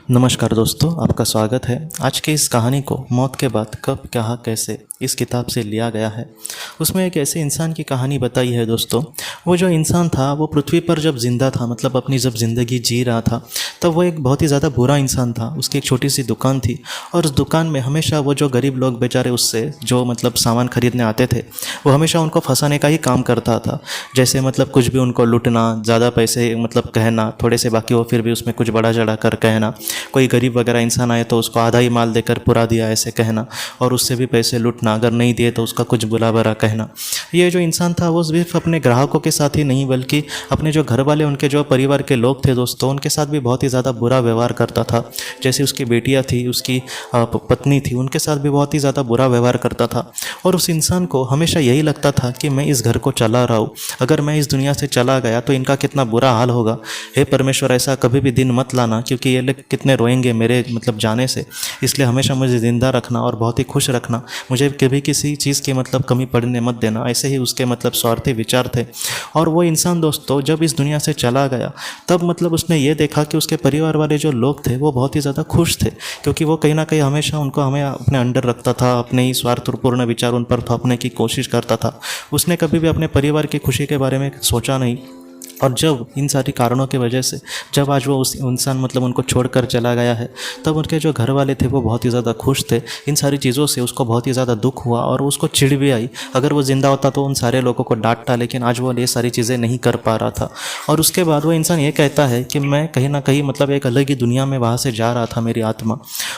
नमस्कार दोस्तों, आपका स्वागत है। आज की इस कहानी को मौत के बाद कब कहाँ कैसे इस किताब से लिया गया है। उसमें एक ऐसे इंसान की कहानी बताई है दोस्तों। वो जो इंसान था वो पृथ्वी पर जब जिंदा था, मतलब अपनी जब ज़िंदगी जी रहा था, तब वो एक बहुत ही ज़्यादा बुरा इंसान था। उसकी एक छोटी सी दुकान थी और उस दुकान में हमेशा वो जो गरीब लोग बेचारे उससे जो मतलब सामान खरीदने आते थे, वो हमेशा उनको फंसाने का ही काम करता था। जैसे मतलब कुछ भी उनको लूटना, ज़्यादा पैसे मतलब कहना, थोड़े से बाकी हो फिर भी उसमें कुछ बड़ा चढ़ा कर कहना। कोई गरीब वगैरह इंसान आए तो उसको आधा ही माल देकर पूरा दिया ऐसे कहना, और उससे भी पैसे लूटना, अगर नहीं दिए तो उसका कुछ बुला भरा कहना। ये जो इंसान था वो सिर्फ अपने ग्राहकों के साथ ही नहीं बल्कि अपने जो घर वाले, उनके जो परिवार के लोग थे दोस्तों, उनके साथ भी बहुत ही ज़्यादा बुरा व्यवहार करता था। जैसे उसकी बेटियाँ थी, उसकी पत्नी थी, उनके साथ भी बहुत ही ज़्यादा बुरा व्यवहार करता था। और उस इंसान को हमेशा यही लगता था कि मैं इस घर को चला रहा हूँ, अगर मैं इस दुनिया से चला गया तो इनका कितना बुरा हाल होगा। हे परमेश्वर, ऐसा कभी भी दिन मत लाना, क्योंकि ये लोग कितने रोएंगे मेरे मतलब जाने से। इसलिए हमेशा मुझे ज़िंदा रखना और बहुत ही खुश रखना, मुझे कभी किसी चीज़ की मतलब कमी पड़ने मत देना। ऐसे ही उसके मतलब स्वार्थी विचार थे। और वो इंसान दोस्तों जब इस दुनिया से चला गया तब मतलब उसने ये देखा कि उसके परिवार वाले जो लोग थे वो बहुत ही ज़्यादा खुश थे, क्योंकि वो कहीं ना कहीं हमेशा उनको हमें अपने अंडर रखता था, अपने ही स्वार्थपूर्ण विचार उन पर थोपने की कोशिश करता था। उसने कभी भी अपने परिवार की खुशी के बारे में सोचा नहीं। और जब इन सारी कारणों की वजह से जब आज वो उस इंसान मतलब उनको छोड़कर चला गया है, तब उनके जो घर वाले थे वो बहुत ही ज़्यादा खुश थे। इन सारी चीज़ों से उसको बहुत ही ज़्यादा दुख हुआ और उसको चिढ़ भी आई। अगर वो ज़िंदा होता तो उन सारे लोगों को डांटता, लेकिन आज वो ये सारी चीज़ें नहीं कर पा रहा था। और उसके बाद वो इंसान ये कहता है कि मैं कहीं ना कहीं मतलब एक अलग ही दुनिया में वहाँ से जा रहा था, मेरी आत्मा।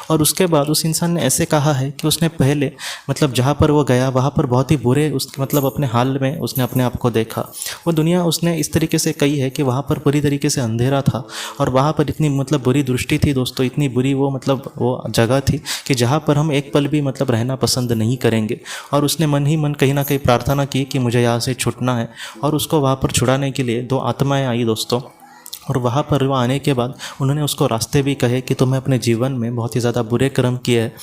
और उसके बाद उस इंसान ने ऐसे कहा है कि उसने पहले मतलब जहाँ पर वो गया वहाँ पर बहुत ही बुरे उसके मतलब अपने हाल में उसने अपने आप को देखा। वो दुनिया उसने इस तरीके से कही है कि वहाँ पर पूरी तरीके से अंधेरा था और वहाँ पर इतनी मतलब बुरी दृष्टि थी दोस्तों, इतनी बुरी वो मतलब वो जगह थी कि जहाँ पर हम एक पल भी मतलब रहना पसंद नहीं करेंगे। और उसने मन ही मन कहीं ना कहीं प्रार्थना की कि मुझे यहाँ से छूटना है। और उसको वहाँ पर छुड़ाने के लिए दो आत्माएं आई दोस्तों। और वहाँ पर वो आने के बाद उन्होंने उसको रास्ते भी कहे कि तुम्हें अपने जीवन में बहुत ही ज़्यादा बुरे कर्म किए हैं,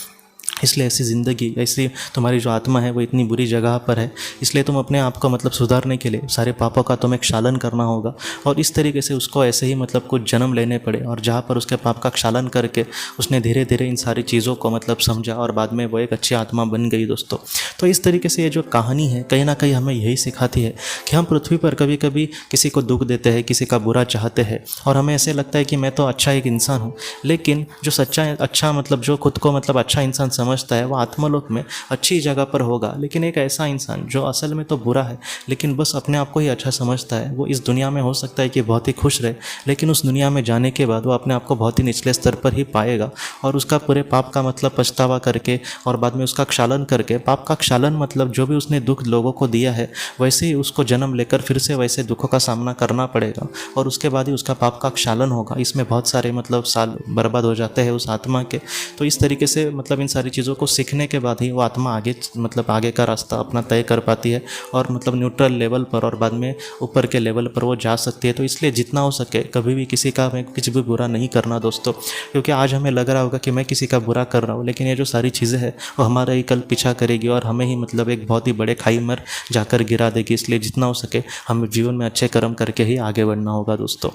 इसलिए ऐसी ज़िंदगी, ऐसी तुम्हारी जो आत्मा है वो इतनी बुरी जगह पर है, इसलिए तुम अपने आप को मतलब सुधारने के लिए सारे पापों का तुम्हें क्षालन करना होगा। और इस तरीके से उसको ऐसे ही मतलब कुछ जन्म लेने पड़े, और जहाँ पर उसके पाप का क्षालन करके उसने धीरे धीरे इन सारी चीज़ों को मतलब समझा और बाद में वो एक अच्छी आत्मा बन गई दोस्तों। तो इस तरीके से ये जो कहानी है कहीं ना कहीं हमें यही सिखाती है कि हम पृथ्वी पर कभी कभी किसी को दुख देते हैं, किसी का बुरा चाहते हैं, और हमें ऐसे लगता है कि मैं तो अच्छा एक इंसान हूँ। लेकिन जो सच्चा अच्छा मतलब जो खुद को मतलब अच्छा इंसान समझता है वो आत्मलोक में अच्छी जगह पर होगा। लेकिन एक ऐसा इंसान जो असल में तो बुरा है लेकिन बस अपने आप को ही अच्छा समझता है, वो इस दुनिया में हो सकता है कि बहुत ही खुश रहे, लेकिन उस दुनिया में जाने के बाद वो अपने आप को बहुत ही निचले स्तर पर ही पाएगा। और उसका पूरे पाप का मतलब पछतावा करके और बाद में उसका क्षालन करके, पाप का क्षालन मतलब जो भी उसने दुख लोगों को दिया है वैसे ही उसको जन्म लेकर फिर से वैसे दुखों का सामना करना पड़ेगा, और उसके बाद ही उसका पाप का क्षालन होगा। इसमें बहुत सारे मतलब साल बर्बाद हो जाते हैं उस आत्मा के। तो इस तरीके से मतलब इन सारी चीज़ों को सीखने के बाद ही वो आत्मा आगे मतलब आगे का रास्ता अपना तय कर पाती है, और मतलब न्यूट्रल लेवल पर और बाद में ऊपर के लेवल पर वो जा सकती है। तो इसलिए जितना हो सके कभी भी किसी का मैं कुछ भी बुरा नहीं करना दोस्तों, क्योंकि आज हमें लग रहा होगा कि मैं किसी का बुरा कर रहा हूँ, लेकिन ये जो सारी चीज़ें हैं वो हमारा ही कल पीछा करेगी और हमें ही मतलब एक बहुत ही बड़े खाई में जाकर गिरा देगी। इसलिए जितना हो सके हमें जीवन में अच्छे कर्म करके ही आगे बढ़ना होगा दोस्तों।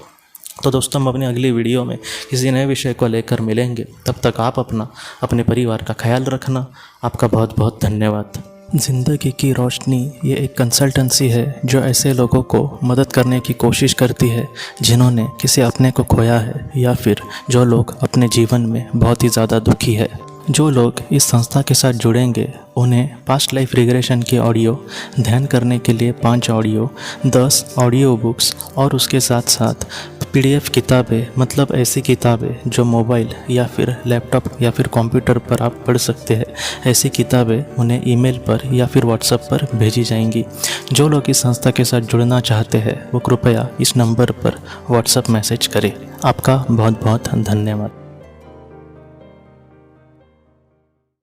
तो दोस्तों हम अपनी अगली वीडियो में किसी नए विषय को लेकर मिलेंगे। तब तक आप अपने परिवार का ख्याल रखना। आपका बहुत बहुत धन्यवाद। ज़िंदगी की रोशनी ये एक कंसल्टेंसी है जो ऐसे लोगों को मदद करने की कोशिश करती है जिन्होंने किसी अपने को खोया है, या फिर जो लोग अपने जीवन में बहुत ही ज़्यादा दुखी है। जो लोग इस संस्था के साथ जुड़ेंगे उन्हें पास्ट लाइफ रिग्रेशन की ऑडियो, ध्यान करने के लिए 5 ऑडियो, 10 ऑडियो बुक्स और उसके साथ साथ PDF किताबें, मतलब ऐसी किताबें जो मोबाइल या फिर लैपटॉप या फिर कंप्यूटर पर आप पढ़ सकते हैं, ऐसी किताबें उन्हें ईमेल पर या फिर व्हाट्सएप पर भेजी जाएंगी। जो लोग इस संस्था के साथ जुड़ना चाहते हैं वो कृपया इस नंबर पर व्हाट्सएप मैसेज करें। आपका बहुत बहुत धन्यवाद।